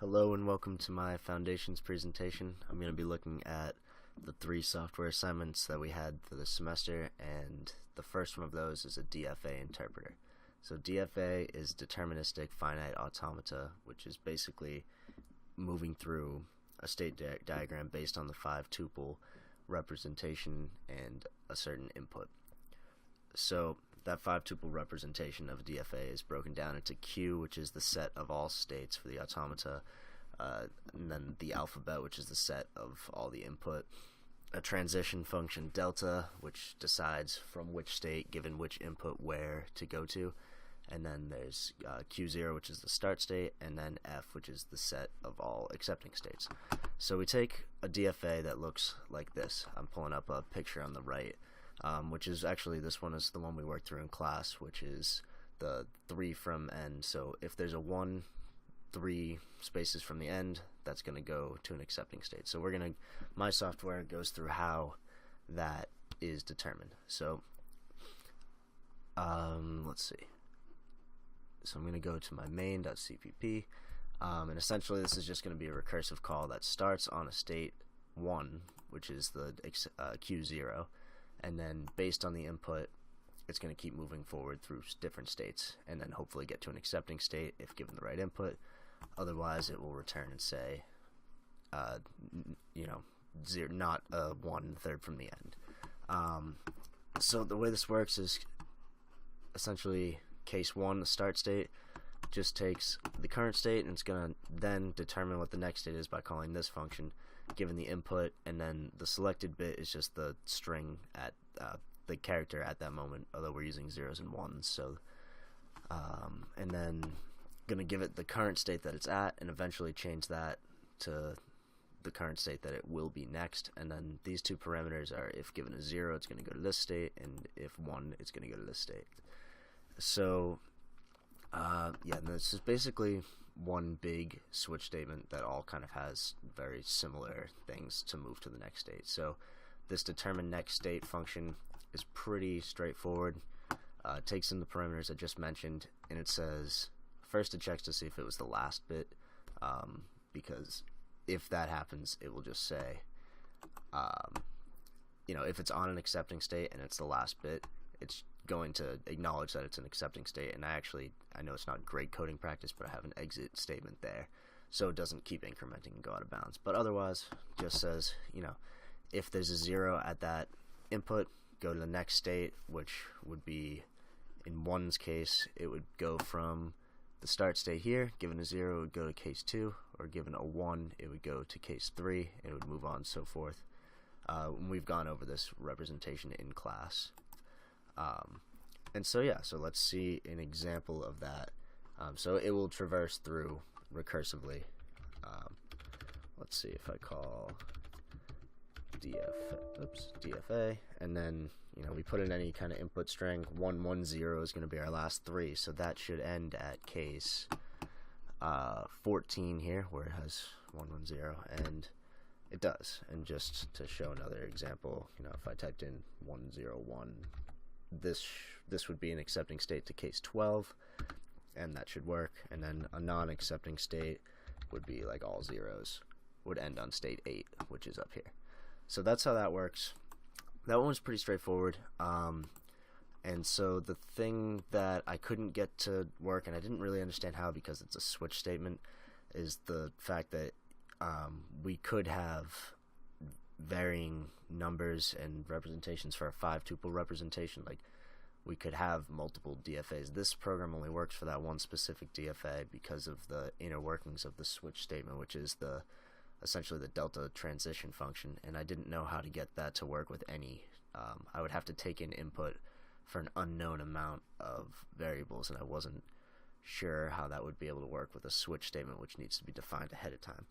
Hello and welcome to my Foundations presentation. I'm going to be looking at the 3 software assignments that we had for this semester, and the first one of those is a DFA interpreter. So DFA is deterministic finite automata, which is basically moving through a state diagram based on the 5-tuple representation and a certain input. So that 5-tuple representation of a DFA is broken down into Q, which is the set of all states for the automata, and then the alphabet, which is the set of all the input, a transition function delta, which decides from which state given which input where to go to, and then there's Q0, which is the start state, and then F, which is the set of all accepting states. So we take a DFA that looks like this. I'm pulling up a picture on the right. Which is actually, this one is the one we worked through in class, which is the 3 from end. So if there's a 1, 3 spaces from the end, that's going to go to an accepting state. So my software goes through how that is determined. So let's see. So I'm going to go to my main.cpp, and essentially this is just going to be a recursive call that starts on a state 1, which is the Q0. And then based on the input, it's going to keep moving forward through different states and then hopefully get to an accepting state if given the right input. Otherwise, it will return and say, zero, not 1/3 from the end. So the way this works is essentially case 1, the start state, just takes the current state and it's going to then determine what the next state is by calling this function given the input, and then the selected bit is just the string at the character at that moment, although we're using 0s and 1s. So and then gonna give it the current state that it's at and eventually change that to the current state that it will be next. And then these 2 parameters are, if given a 0 it's going to go to this state, and if 1 it's going to go to this state. So yeah, this is basically one big switch statement that all kind of has very similar things to move to the next state. So this determine next state function is pretty straightforward. It takes in the parameters I just mentioned, and it says first it checks to see if it was the last bit, because if that happens, it will just say, if it's on an accepting state and it's the last bit, it's going to acknowledge that it's an accepting state. And I know it's not great coding practice, but I have an exit statement there so it doesn't keep incrementing and go out of bounds. But otherwise, just says, if there's a 0 at that input, go to the next state, which would be, in 1's case, it would go from the start state here. Given a 0, it would go to case 2, or given a 1, it would go to case 3, and it would move on and so forth. We've gone over this representation in class. And so yeah, so let's see an example of that. So it will traverse through recursively. Let's see if I call DFA, and then we put in any kind of input string. 110 is going to be our last 3, so that should end at case 14 here, where it has 110, and it does. And just to show another example, if I typed in 101, this would be an accepting state to case 12, and that should work. And then a non-accepting state would be like all 0s, would end on state 8, which is up here. So that's how that works. That one was pretty straightforward. And so the thing that I couldn't get to work, and I didn't really understand how because it's a switch statement, is the fact that we could have varying numbers and representations for a 5-tuple representation. Like, we could have multiple DFAs. This program only works for that one specific DFA because of the inner workings of the switch statement, which is essentially the delta transition function, and I didn't know how to get that to work with any. I would have to take in input for an unknown amount of variables, and I wasn't sure how that would be able to work with a switch statement, which needs to be defined ahead of time.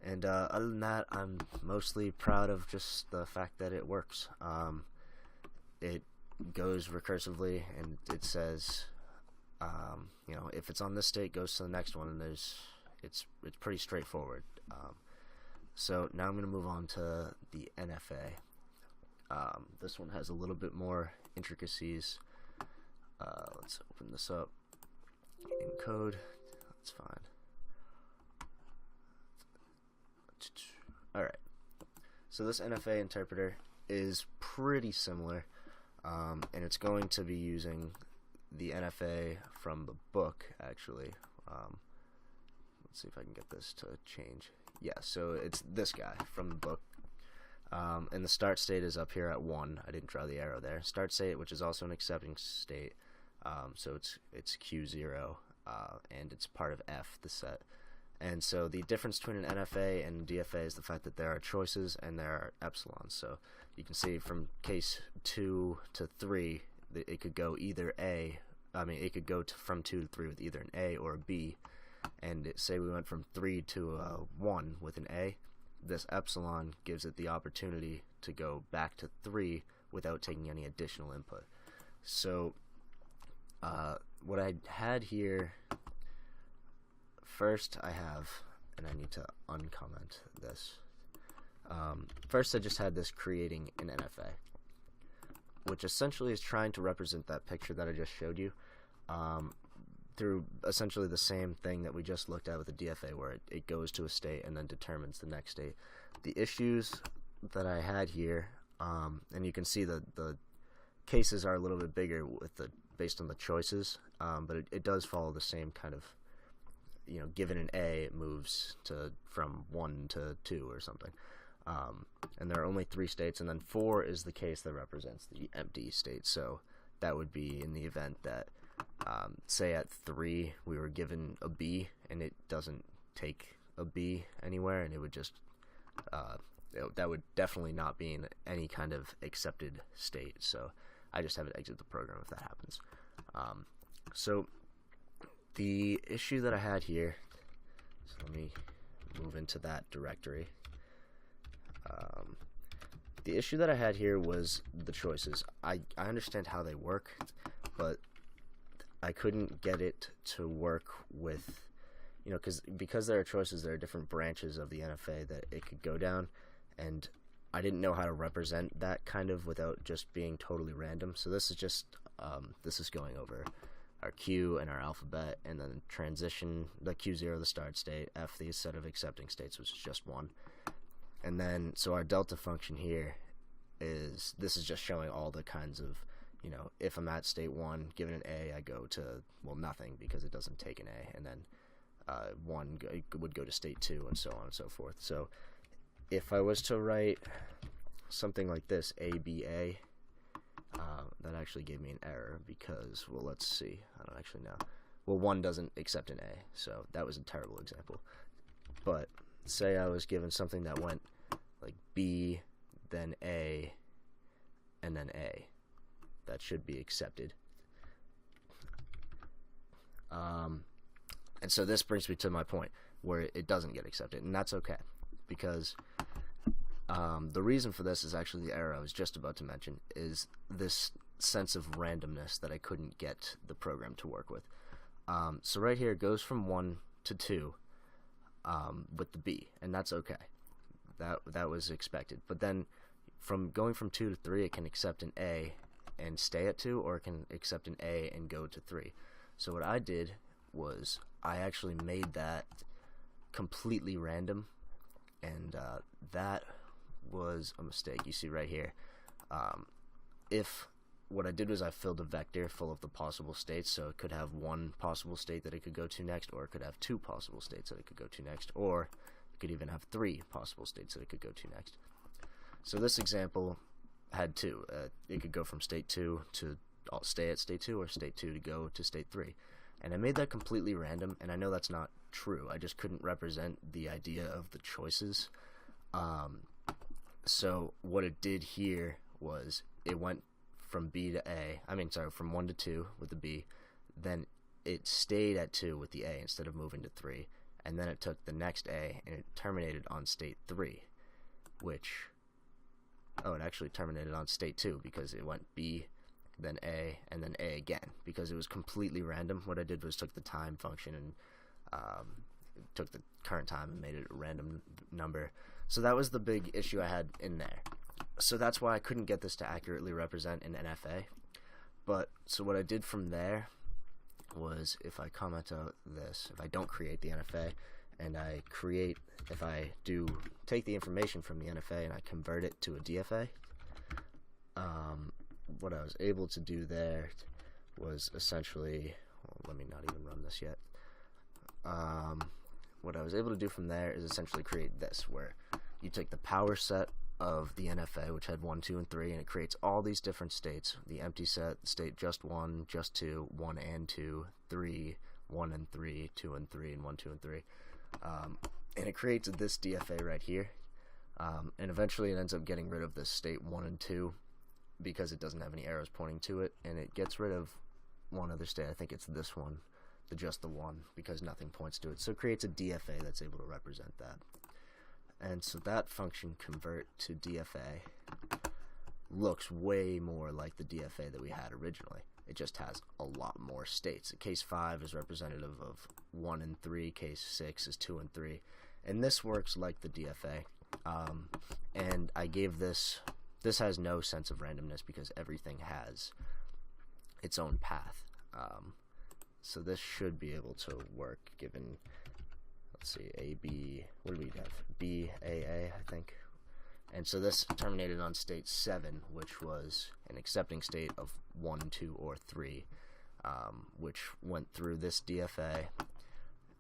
And other than that, I'm mostly proud of just the fact that it works. It goes recursively, and it says, if it's on this state, goes to the next one, and it's pretty straightforward. So now I'm going to move on to the NFA. This one has a little bit more intricacies. Let's open this up in code. That's fine. Alright, so this NFA interpreter is pretty similar, and it's going to be using the NFA from the book, actually. Let's see if I can get this to change. Yeah, so it's this guy from the book. And the start state is up here at 1. I didn't draw the arrow there. Start state, which is also an accepting state, so it's Q0, and it's part of F, the set. And so the difference between an NFA and DFA is the fact that there are choices and there are epsilons. So you can see from case 2 to 3, it could go either it could go from 2 to 3 with either an A or a B. And say we went from 3 to 1 with an A, this epsilon gives it the opportunity to go back to 3 without taking any additional input. So what I had here, first I have, and I need to uncomment this, first I just had this creating an NFA, which essentially is trying to represent that picture that I just showed you, through essentially the same thing that we just looked at with the DFA, where it goes to a state and then determines the next state. The issues that I had here, and you can see the cases are a little bit bigger with based on the choices, but it does follow the same kind of, given an A, it moves from 1 to 2 or something. And there are only 3 states, and then 4 is the case that represents the empty state. So that would be in the event that, say at 3 we were given a B and it doesn't take a B anywhere, and it would just that would definitely not be in any kind of accepted state. So I just have it exit the program if that happens. So the issue that I had here, so let me move into that directory. The issue that I had here was the choices. I understand how they work, but I couldn't get it to work with, because there are choices, there are different branches of the NFA that it could go down, and I didn't know how to represent that kind of without just being totally random. So this is just, this is going over our Q and our alphabet, and then transition, the Q0, the start state, F, the set of accepting states, which is just 1. And then, so our delta function here this is just showing all the kinds of, if I'm at state 1, given an A, I go to, nothing, because it doesn't take an A, and then 1 would go to state 2, and so on and so forth. So if I was to write something like this, ABA, that actually gave me an error, because, let's see, I don't actually know. 1 doesn't accept an A, so that was a terrible example. But say I was given something that went like B, then A, and then A. That should be accepted. And so this brings me to my point where it doesn't get accepted, and that's okay, because the reason for this is actually the error I was just about to mention, is this sense of randomness that I couldn't get the program to work with. So right here it goes from 1 to 2 with the B, and that's okay. That was expected. But then going from 2 to 3, it can accept an A and stay at 2, or it can accept an A and go to 3. So what I did was I actually made that completely random, and that was a mistake. You see right here, what I did was I filled a vector full of the possible states, so it could have 1 possible state that it could go to next, or it could have 2 possible states that it could go to next, or it could even have 3 possible states that it could go to next. So this example had 2. It could go from state 2 to stay at state 2, or state 2 to go to state 3. And I made that completely random, and I know that's not true. I just couldn't represent the idea of the choices. So what it did here was it went from B to A, from 1 to 2 with the B, then it stayed at 2 with the A instead of moving to 3, and then it took the next A and it terminated on state 3, it actually terminated on state 2, because it went B, then A, and then A again, because it was completely random. What I did was took the time function and took the current time and made it a random number. So that was the big issue I had in there. So that's why I couldn't get this to accurately represent an NFA. So what I did from there was, if I comment out this, if I don't create the NFA, and I create, if I take the information from the NFA and I convert it to a DFA, what I was able to do there was essentially, well, let me not even run this yet. What I was able to do from there is essentially create this, where you take the power set of the NFA, which had 1, 2, and 3, and it creates all these different states. The empty set, state just 1, just 2, 1 and 2, 3, 1 and 3, 2 and 3, and 1, 2, and 3. And it creates this DFA right here. And eventually it ends up getting rid of this state 1 and 2 because it doesn't have any arrows pointing to it, and it gets rid of one other state. I think it's this one, just the 1, because nothing points to it. So it creates a DFA that's able to represent that. And so that function convert to DFA looks way more like the DFA that we had originally. It just has a lot more states. Case 5 is representative of 1 and 3. Case 6 is 2 and 3. And this works like the DFA. And I gave this has no sense of randomness because everything has its own path. So this should be able to work given, let's see, A, B, what do we have? B, A, A, I think. And so this terminated on state 7, which was an accepting state of 1, 2, or 3, which went through this DFA.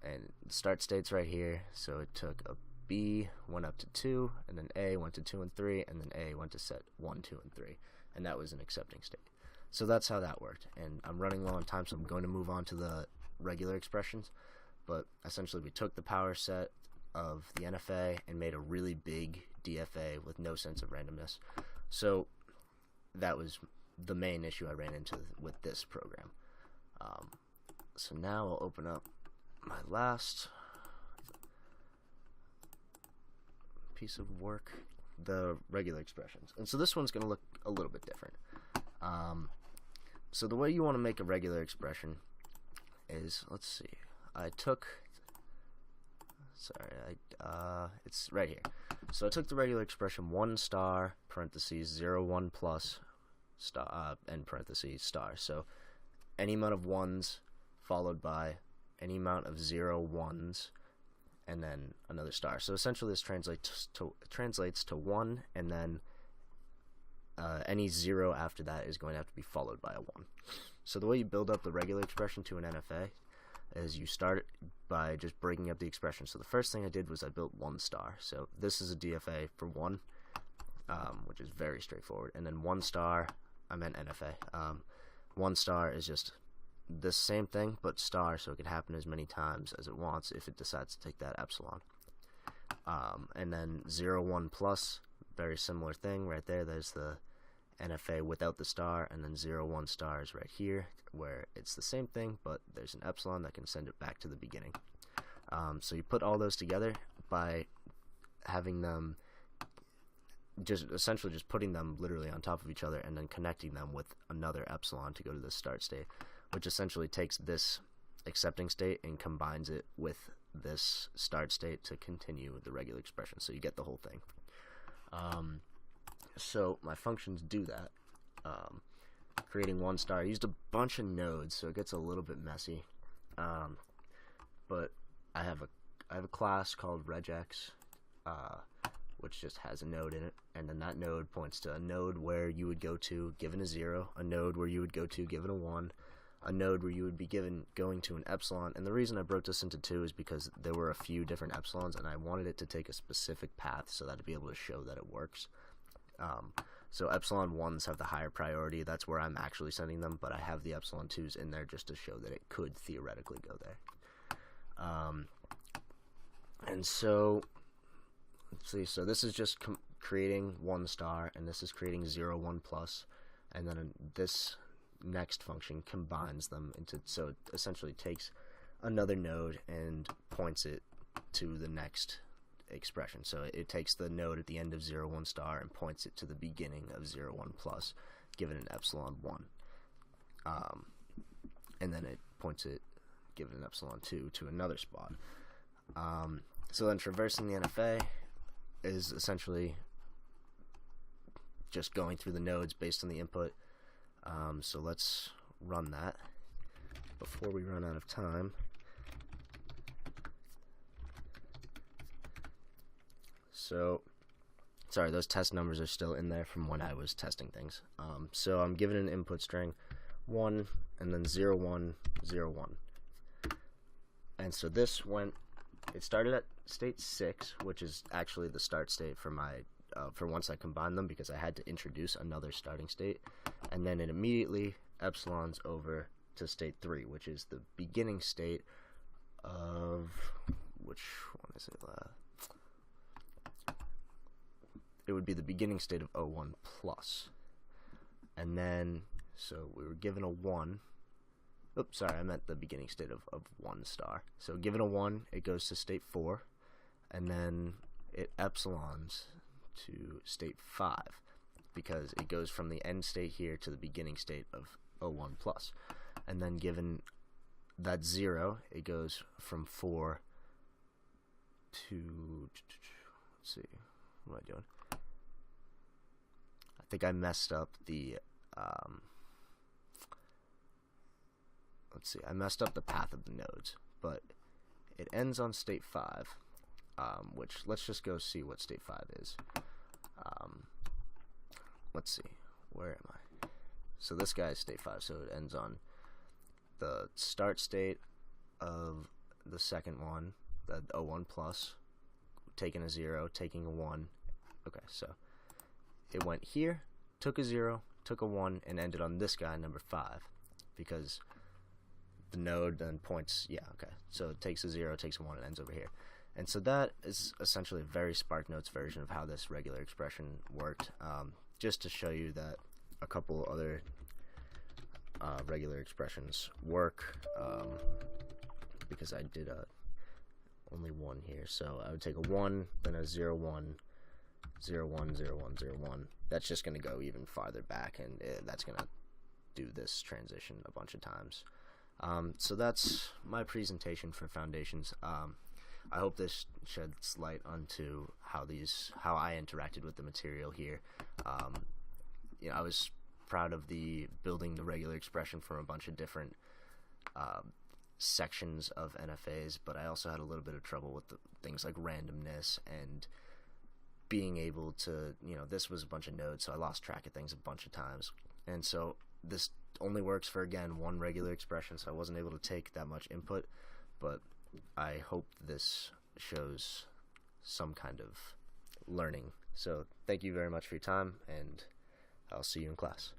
And start state's right here, so it took a B, went up to 2, and then A went to 2 and 3, and then A went to set 1, 2, and 3. And that was an accepting state. So that's how that worked. And I'm running low on time, so I'm going to move on to the regular expressions. But essentially we took the power set of the NFA and made a really big DFA with no sense of randomness. So that was the main issue I ran into with this program. So now I'll open up my last piece of work, the regular expressions. And so this one's going to look a little bit different. So the way you want to make a regular expression is, let's see, it's right here. So I took the regular expression 1 star, parentheses, 0, 1 plus, star, end parentheses, star. So any amount of 1s followed by any amount of 0 1s, and then another star. So essentially this translates to 1, and then any 0 after that is going to have to be followed by a 1. So the way you build up the regular expression to an NFA is you start by just breaking up the expression. So the first thing I did was I built 1 star. So this is a DFA for 1, which is very straightforward. And then 1 star, I meant NFA. 1 star is just the same thing, but star, so it can happen as many times as it wants if it decides to take that epsilon. And then 0, 1 plus, very similar thing right there. There's the NFA without the star, and then 0, 1 star is right here, where it's the same thing, but there's an epsilon that can send it back to the beginning. So you put all those together by having them essentially just putting them literally on top of each other and then connecting them with another epsilon to go to the start state, which essentially takes this accepting state and combines it with this start state to continue the regular expression. So you get the whole thing. So my functions do that. Creating 1 star. I used a bunch of nodes, so it gets a little bit messy. But I have a class called regex, which just has a node in it, and then that node points to a node where you would go to given a 0, a node where you would go to given a 1, a node where you would be going to an epsilon. And the reason I broke this into 2 is because there were a few different epsilons, and I wanted it to take a specific path so that I'd be able to show that it works. So epsilon 1s have the higher priority. That's where I'm actually sending them, but I have the epsilon 2s in there just to show that it could theoretically go there. And so, let's see, so this is just creating 1 star, and this is creating 0, 1 plus, and then this next function combines them into, so it essentially takes another node and points it to the next expression. So it takes the node at the end of 0, 1 star and points it to the beginning of 0, 1 plus, given an epsilon 1. And then it points it, given an epsilon 2, to another spot. So then traversing the NFA is essentially just going through the nodes based on the input. So let's run that before we run out of time. So, sorry, those test numbers are still in there from when I was testing things. So I'm given an input string 1 and then 0, 1, 0, 1. And so this went, it started at state 6, which is actually the start state for my, for once I combined them, because I had to introduce another starting state. And then it immediately epsilons over to state 3, which is the beginning state of, which one is it? It would be the beginning state of O1 plus. And then, so we were given a 1. Oops, sorry, I meant the beginning state of 1 star. So given a 1, it goes to state 4, and then it epsilons to state 5, because it goes from the end state here to the beginning state of O1 plus. And then given that 0, it goes from 4 to, let's see, what am I doing? I think I messed up the, let's see, I messed up the path of the nodes, but it ends on state 5, which, let's just go see what state 5 is. Let's see, where am I? So this guy is state 5, so it ends on the start state of the second one, the O1 plus, taking a 0, taking a 1. Okay, so it went here, took a 0, took a 1, and ended on this guy, number 5, because the node then points, yeah, okay, so it takes a 0, takes a 1, and ends over here. And so that is essentially a very SparkNotes version of how this regular expression worked, just to show you that a couple other regular expressions work, because I did only one here. So I would take a 1, then a 0, 1, 0, 1, 0, 1, 0, 1. That's just going to go even farther back, and that's going to do this transition a bunch of times. So that's my presentation for Foundations. I hope this sheds light onto how I interacted with the material here. I was proud of building the regular expression from a bunch of different sections of NFAs, but I also had a little bit of trouble with things like randomness and being able to, this was a bunch of nodes, so I lost track of things a bunch of times. And so this only works for, again, one regular expression, so I wasn't able to take that much input, but I hope this shows some kind of learning. So thank you very much for your time, and I'll see you in class.